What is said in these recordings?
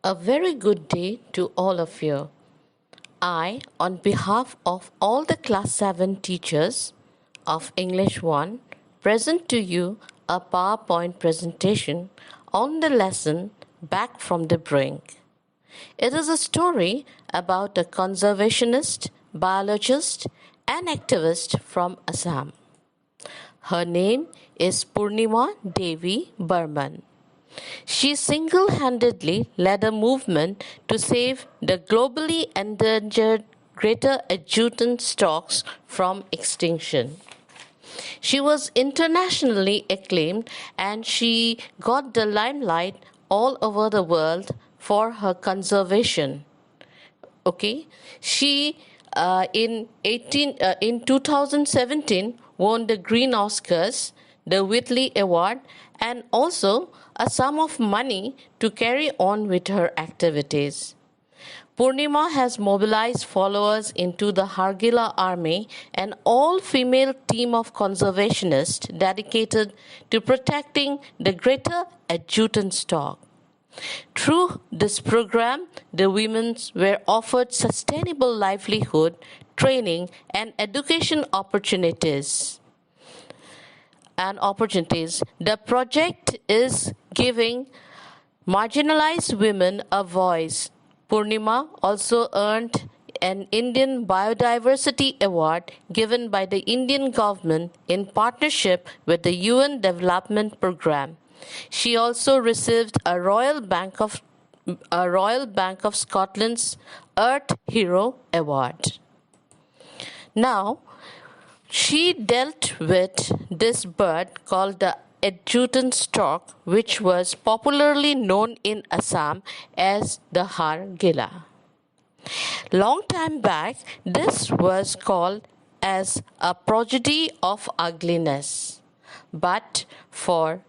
A very good day to all of you. I, on behalf of all the Class 7 teachers of English 1, present to you a PowerPoint presentation on the lesson Back from the Brink. It is a story about a conservationist, biologist, and activist from Assam. Her name is Purnima Devi Burman. She single-handedly led a movement to save the globally endangered greater adjutant storks from extinction. She was internationally acclaimed and she got the limelight all over the world for her conservation. Okay, she in 2017 won the Green Oscars, the Whitley Award, and also a sum of money to carry on with her activities. Purnima has mobilized followers into the Hargila army, an all-female team of conservationists dedicated to protecting the greater adjutant stock. Through this program, the women were offered sustainable livelihood, training, and education opportunities. The project is giving marginalized women a voice. Purnima also earned an Indian Biodiversity Award given by the Indian government in partnership with the UN Development Programme. She also received a Royal Bank of Scotland's Earth Hero Award. Now, she dealt with this bird called the adjutant stork, which was popularly known in Assam as the Hargila. Long time back, this was called as a prodigy of ugliness. But for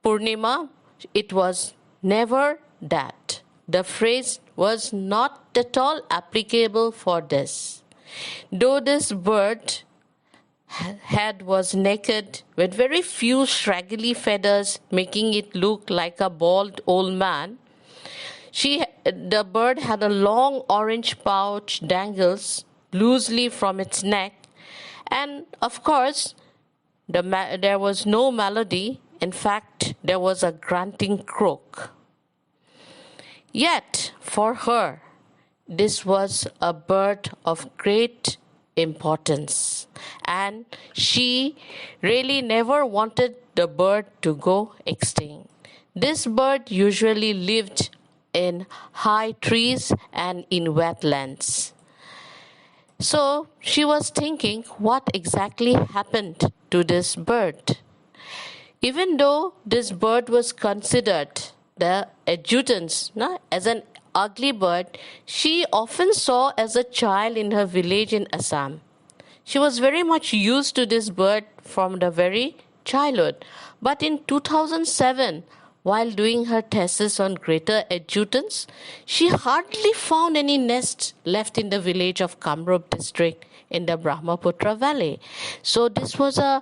Purnima, it was never that. The phrase was not at all applicable for this. Though this bird head was naked with very few scraggly feathers making it look like a bald old man, the bird had a long orange pouch dangles loosely from its neck, and of course there was no melody. In fact, there was a grunting croak. Yet, for her, this was a bird of great importance, and she really never wanted the bird to go extinct. This bird usually lived in high trees and in wetlands. So she was thinking, what exactly happened to this bird? Even though this bird was considered the adjutants as an ugly bird, she often saw as a child in her village in Assam. She was very much used to this bird from the very childhood. But in 2007, while doing her thesis on greater adjutants, she hardly found any nests left in the village of Kamrup district in the Brahmaputra Valley. So this was a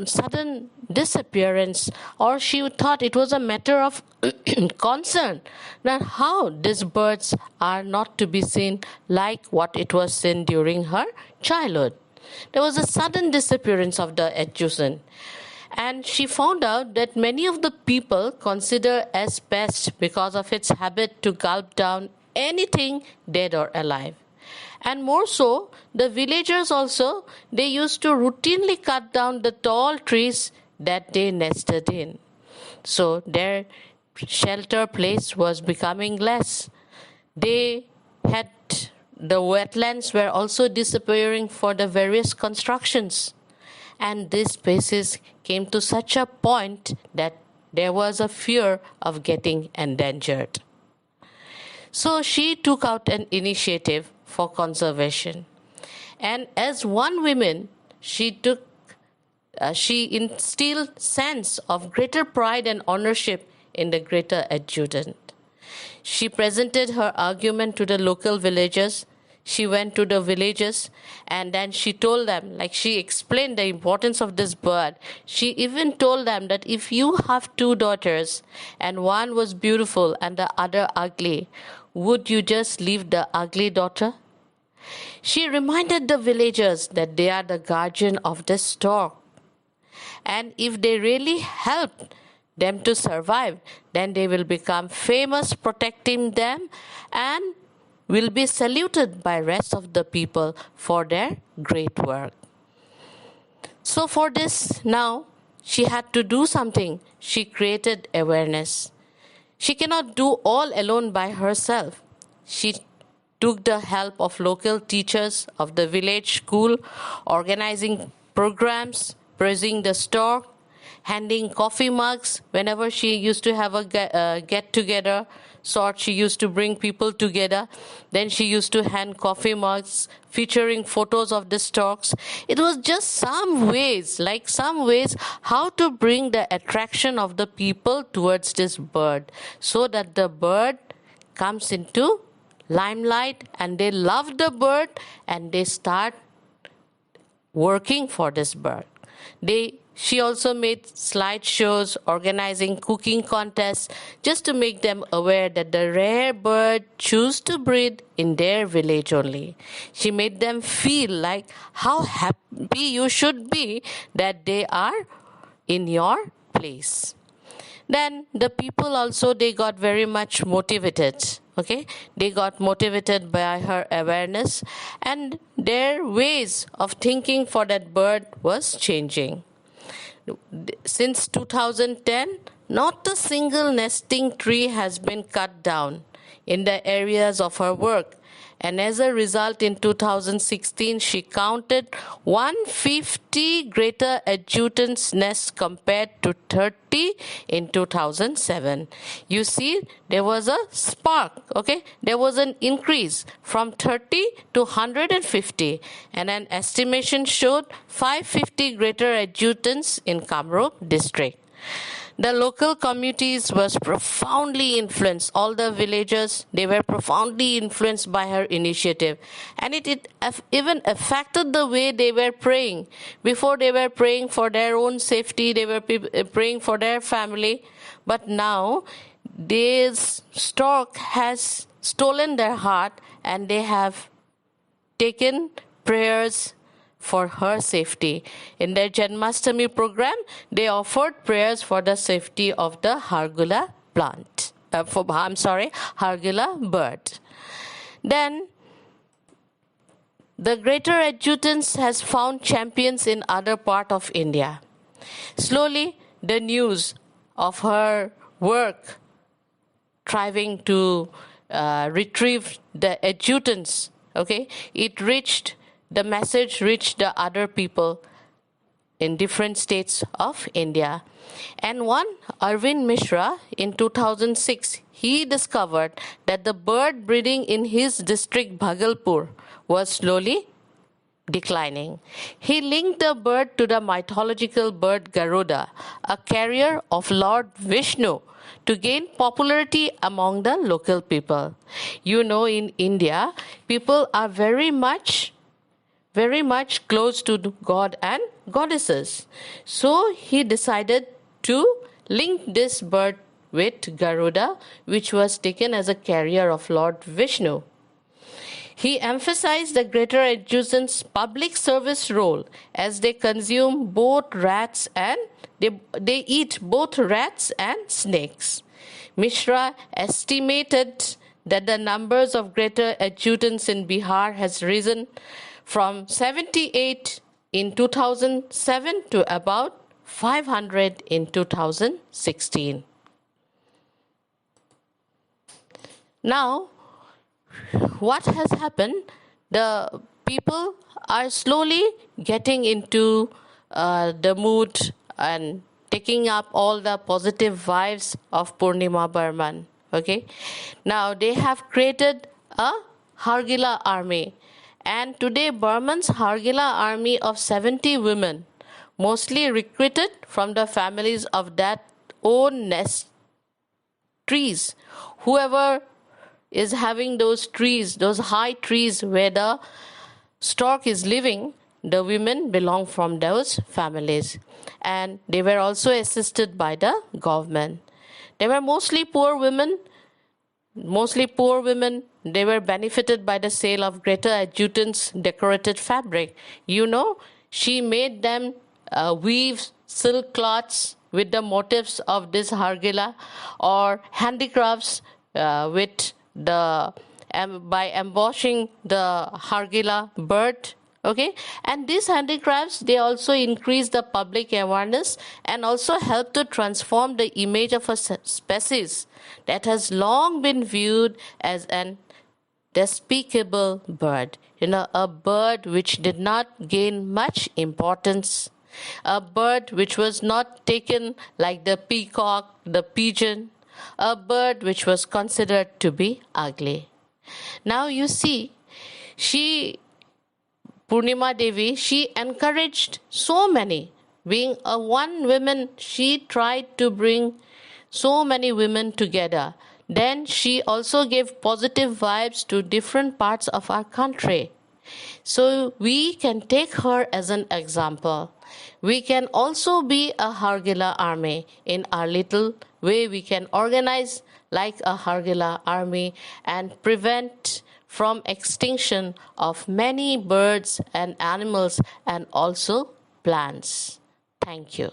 sudden disappearance, or she thought it was a matter of concern that how these birds are not to be seen like what it was seen during her childhood. There was a sudden disappearance of the adjutant. And she found out that many of the people consider as pest because of its habit to gulp down anything dead or alive. And more so, the villagers also, they used to routinely cut down the tall trees that they nested in. So their shelter place was becoming less. The wetlands were also disappearing for the various constructions. And these spaces came to such a point that there was a fear of getting endangered. So she took out an initiative for conservation. And as one woman, she instilled sense of greater pride and ownership in the greater adjutant. She presented her argument to the local villagers. she went to the villages and then she told them, like she explained the importance of this bird. She even told them that if you have two daughters and one was beautiful and the other ugly, would you just leave the ugly daughter? She reminded the villagers that they are the guardian of the stork. And if they really help them to survive, then they will become famous protecting them and will be saluted by rest of the people for their great work. So for this now, she had to do something. She created awareness. She cannot do all alone by herself. She took the help of local teachers of the village school, organizing programs, praising the stork, handing coffee mugs whenever she used to have a get-together sort. She used to bring people together. Then she used to hand coffee mugs featuring photos of the storks. It was just some ways how to bring the attraction of the people towards this bird so that the bird comes into limelight and they love the bird and they start working for this bird. She also made slideshows, organizing cooking contests just to make them aware that the rare bird choose to breed in their village only. She made them feel like how happy you should be that they are in your place. Then the people also, they got very much motivated. Okay, they got motivated by her awareness and their ways of thinking for that bird was changing. Since 2010, not a single nesting tree has been cut down in the areas of her work. And as a result, in 2016, she counted 150 greater adjutants nests compared to 30 in 2007. You see, there was a spark, okay? There was an increase from 30 to 150. And an estimation showed 550 greater adjutants in Kamrup district. The local communities was profoundly influenced. All the villagers, they were profoundly influenced by her initiative. And it even affected the way they were praying. Before they were praying for their own safety, they were praying for their family. But now, this stork has stolen their heart and they have taken prayers for her safety. In their Janmashtami program, they offered prayers for the safety of the Hargula plant. Hargula bird. Then, the greater adjutants has found champions in other part of India. Slowly, the news of her work striving to retrieve the adjutants, okay, the message reached the other people in different states of India. And one, Arvind Mishra, in 2006, he discovered that the bird breeding in his district, Bhagalpur, was slowly declining. He linked the bird to the mythological bird Garuda, a carrier of Lord Vishnu, to gain popularity among the local people. You know, in India, people are very much close to God and goddesses. So he decided to link this bird with Garuda, which was taken as a carrier of Lord Vishnu. He emphasized the greater adjutants' public service role as they consume both rats and they eat both rats and snakes. Mishra estimated that the numbers of greater adjutants in Bihar has risen from 78 in 2007 to about 500 in 2016. Now, what has happened? The people are slowly getting into the mood and taking up all the positive vibes of Purnima Burman. Okay, now they have created a Hargila army. And today, Burman's Hargila army of 70 women, mostly recruited from the families of that own nest trees, whoever is having those trees, those high trees where the stork is living, the women belong from those families. And they were also assisted by the government. They were mostly poor women. They were benefited by the sale of Greta Adjutant's decorated fabric. She made them weave silk cloths with the motifs of this Hargila, or handicrafts with the by embossing the Hargila bird. Okay, and these handicrafts, they also increase the public awareness and also help to transform the image of a species that has long been viewed as an despicable bird. A bird which did not gain much importance, a bird which was not taken like the peacock, the pigeon, a bird which was considered to be ugly. Now you see, Purnima Devi, she encouraged so many. Being a one woman, she tried to bring so many women together. Then she also gave positive vibes to different parts of our country. So we can take her as an example. We can also be a Hargila army. In our little way, we can organize like a Hargila army and prevent from extinction of many birds and animals and also plants. Thank you.